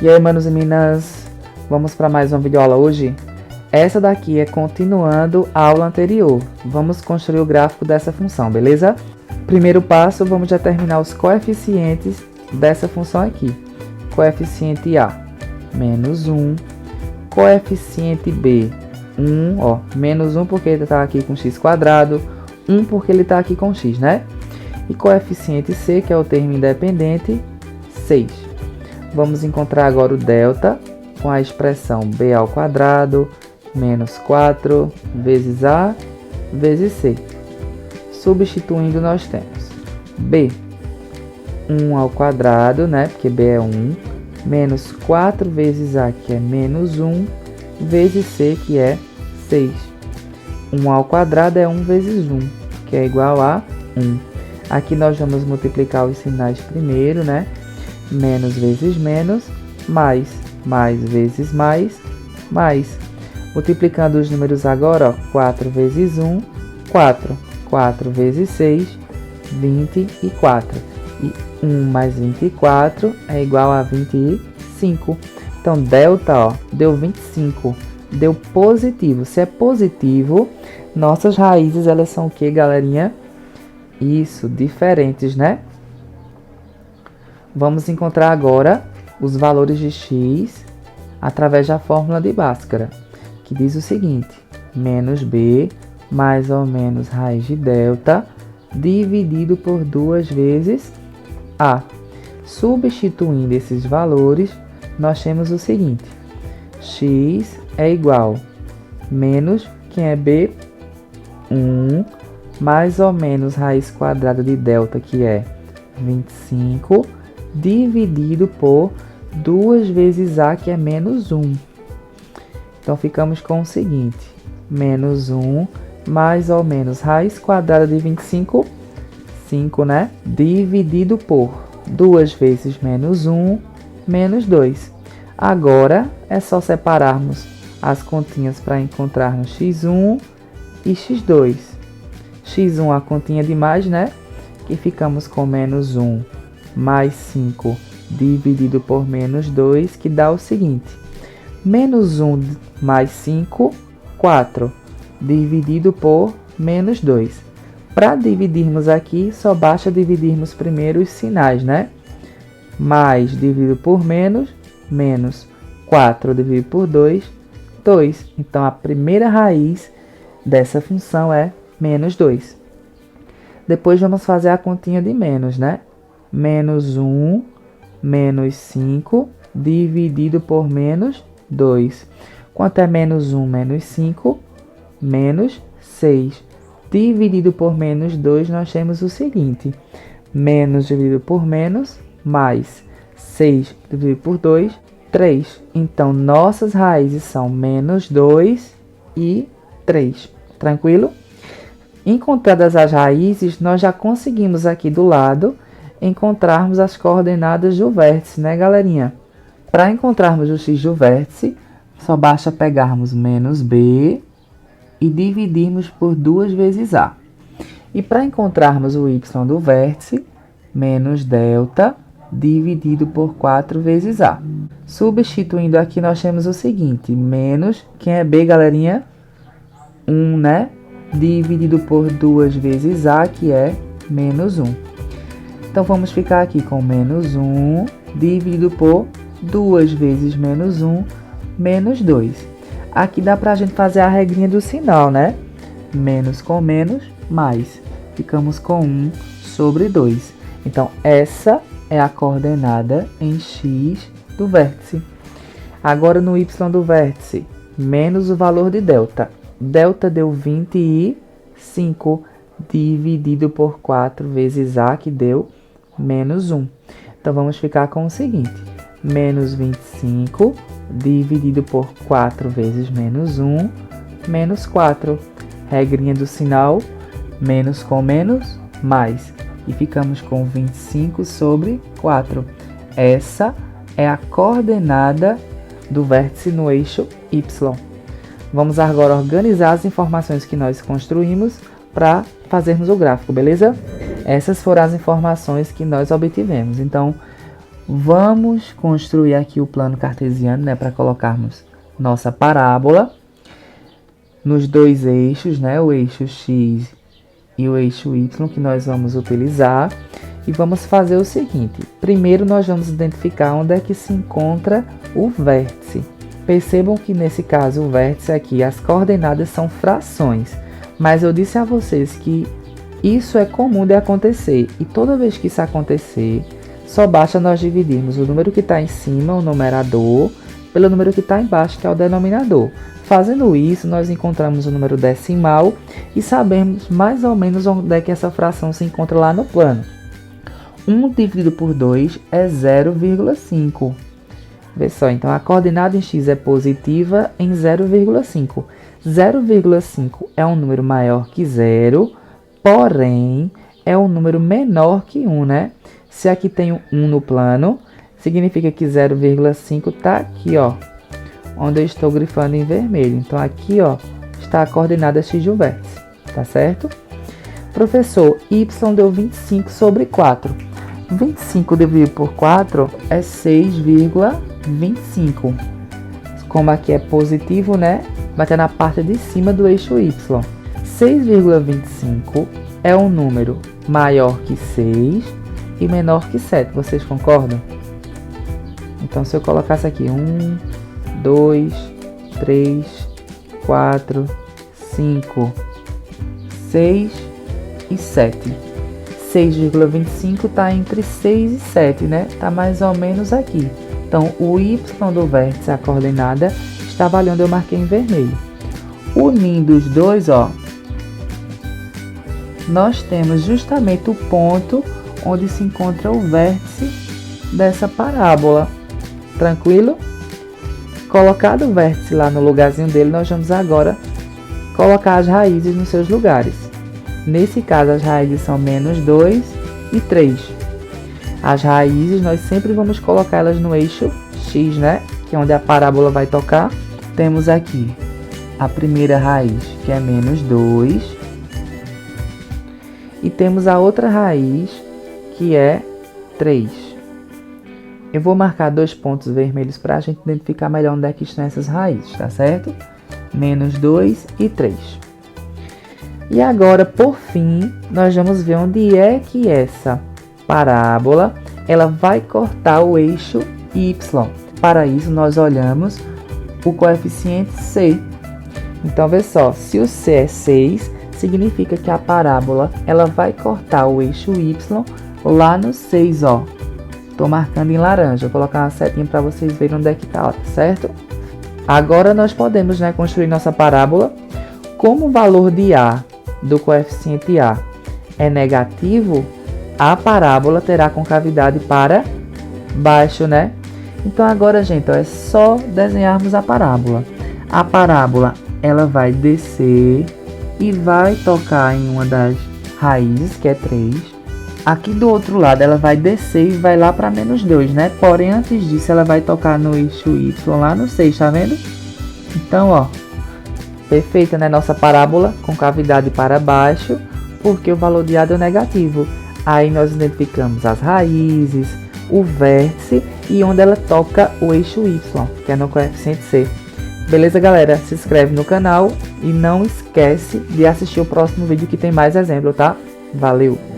E aí, manos e minas, vamos para mais uma videoaula hoje? Essa daqui é continuando a aula anterior. Vamos construir o gráfico dessa função, beleza? Primeiro passo, vamos determinar os coeficientes dessa função aqui. Coeficiente A, menos 1. Coeficiente B, 1, ó, menos 1 porque ele está aqui com x quadrado, 1 porque ele está aqui com x, né? E coeficiente C, que é o termo independente, 6. Vamos encontrar agora o delta com a expressão b ao quadrado menos 4 vezes a vezes c. Substituindo, nós temos b, 1 ao quadrado, né? Porque b é 1, menos 4 vezes a, que é menos 1, vezes c, que é 6. 1 ao quadrado é 1 vezes 1, que é igual a 1. Aqui nós vamos multiplicar os sinais primeiro, né? Menos vezes menos, mais vezes mais. Multiplicando os números agora, ó, 4 vezes 1, 4. 4 vezes 6, 24. E 1 mais 24 é igual a 25. Então, delta, ó, deu 25. Deu positivo. Se é positivo, nossas raízes, elas são o que, galerinha? Isso, diferentes, né? Vamos encontrar agora os valores de x através da fórmula de Bhaskara, que diz o seguinte: menos b mais ou menos raiz de delta dividido por 2 vezes a. Substituindo esses valores, nós temos o seguinte: x é igual menos, quem é b? 1, mais ou menos raiz quadrada de delta, que é 25, dividido por 2 vezes a, que é menos 1. Então, ficamos com o seguinte: menos 1 mais ou menos raiz quadrada de 25, 5, né? Dividido por 2 vezes menos 1, menos 2. Agora, é só separarmos as continhas para encontrarmos x1 e x2. x1 a continha de mais, né? Que ficamos com menos 1 mais 5 dividido por menos 2, que dá o seguinte: menos 1 mais 5, 4, dividido por menos 2. Para dividirmos aqui, só basta dividirmos primeiro os sinais, né? Mais dividido por menos, menos 4 dividido por 2, 2. Então, a primeira raiz dessa função é menos 2. Depois, vamos fazer a continha de menos, né? Menos 1, menos 5, dividido por menos 2. Quanto é menos 1 menos 5? Menos 6. Dividido por menos 2, nós temos o seguinte: menos dividido por menos, mais 6 dividido por 2, 3. Então, nossas raízes são menos 2 e 3. Tranquilo? Encontradas as raízes, nós já conseguimos aqui do lado encontrarmos as coordenadas do vértice, né, galerinha? Para encontrarmos o x do vértice, só basta pegarmos menos b e dividirmos por 2 vezes a. E para encontrarmos o y do vértice, menos delta dividido por 4 vezes a. Substituindo aqui, nós temos o seguinte: menos, quem é b, galerinha? 1, né? Dividido por 2 vezes a, que é menos 1. Então, vamos ficar aqui com menos 1 dividido por 2 vezes menos 1, menos 2. Aqui dá para a gente fazer a regrinha do sinal, né? Menos com menos, mais. Ficamos com 1 sobre 2. Então, essa é a coordenada em x do vértice. Agora, no y do vértice, menos o valor de delta. Delta deu 25, dividido por 4 vezes a, que deu menos 1. Então, vamos ficar com o seguinte: menos 25, dividido por 4 vezes menos 1, menos 4. Regrinha do sinal, menos com menos, mais. E ficamos com 25 sobre 4. Essa é a coordenada do vértice no eixo Y. Vamos agora organizar as informações que nós construímos para fazermos o gráfico, beleza? Essas foram as informações que nós obtivemos. Então, Vamos construir aqui o plano cartesiano, né, para colocarmos nossa parábola nos dois eixos, né, o eixo X e o eixo Y que nós vamos utilizar. E vamos fazer o seguinte: primeiro nós vamos identificar onde é que se encontra o vértice. Percebam que nesse caso o vértice aqui, as coordenadas são frações, mas eu disse a vocês que isso é comum de acontecer, e toda vez que isso acontecer, só basta nós dividirmos o número que está em cima, o numerador, pelo número que está embaixo, que é o denominador. Fazendo isso, nós encontramos o número decimal e sabemos mais ou menos onde é que essa fração se encontra lá no plano. 1 dividido por 2 é 0,5. Vê só, então a coordenada em x é positiva em 0,5. 0,5 é um número maior que 0, porém é um número menor que 1, né? Se aqui tem um 1 no plano, significa que 0,5 está aqui, ó, onde eu estou grifando em vermelho. Então aqui, ó, está a coordenada x do vértice, tá certo? Professor, y deu 25 sobre 4. 25 dividido por 4 é 6,25. Como aqui é positivo, né? Vai estar na parte de cima do eixo y. 6,25 é um número maior que 6 e menor que 7. Vocês concordam? Então, se eu colocasse aqui 1, 2, 3, 4, 5, 6 e 7. 6,25 está entre 6 e 7, né? Está mais ou menos aqui. Então, o y do vértice, a coordenada, estava ali onde eu marquei em vermelho. Unindo os dois, ó, nós temos justamente o ponto onde se encontra o vértice dessa parábola. Tranquilo? Colocado o vértice lá no lugarzinho dele, nós vamos agora colocar as raízes nos seus lugares. Nesse caso, as raízes são menos 2 e 3. As raízes, nós sempre vamos colocá-las no eixo X, né? Que é onde a parábola vai tocar. Temos aqui a primeira raiz, que é menos 2. E temos a outra raiz, que é 3. Eu vou marcar 2 pontos vermelhos para a gente identificar melhor onde é que estão essas raízes, tá certo? Menos 2 e 3. E agora, por fim, nós vamos ver onde é que essa parábola ela vai cortar o eixo y. Para isso, nós olhamos o coeficiente c. Então, vê só, se o c é 6, significa que a parábola ela vai cortar o eixo y lá no 6, ó. Estou marcando em laranja, vou colocar uma setinha para vocês verem onde é que está, certo? Agora nós podemos, né, construir nossa parábola. Como o valor de a do coeficiente a é negativo, a parábola terá concavidade para baixo, né? Então agora, gente, ó, é só desenharmos a parábola. A parábola ela vai descer e vai tocar em uma das raízes, que é 3. Aqui do outro lado ela vai descer e vai lá para menos 2, né? Porém, antes disso ela vai tocar no eixo y lá no 6, tá vendo? Então, ó, perfeita, né? Nossa parábola com cavidade para baixo, porque o valor de a deu negativo. Aí nós identificamos as raízes, o vértice e onde ela toca o eixo y, que é no coeficiente c. Beleza, galera? Se inscreve no canal e não esquece de assistir o próximo vídeo que tem mais exemplo, tá? Valeu!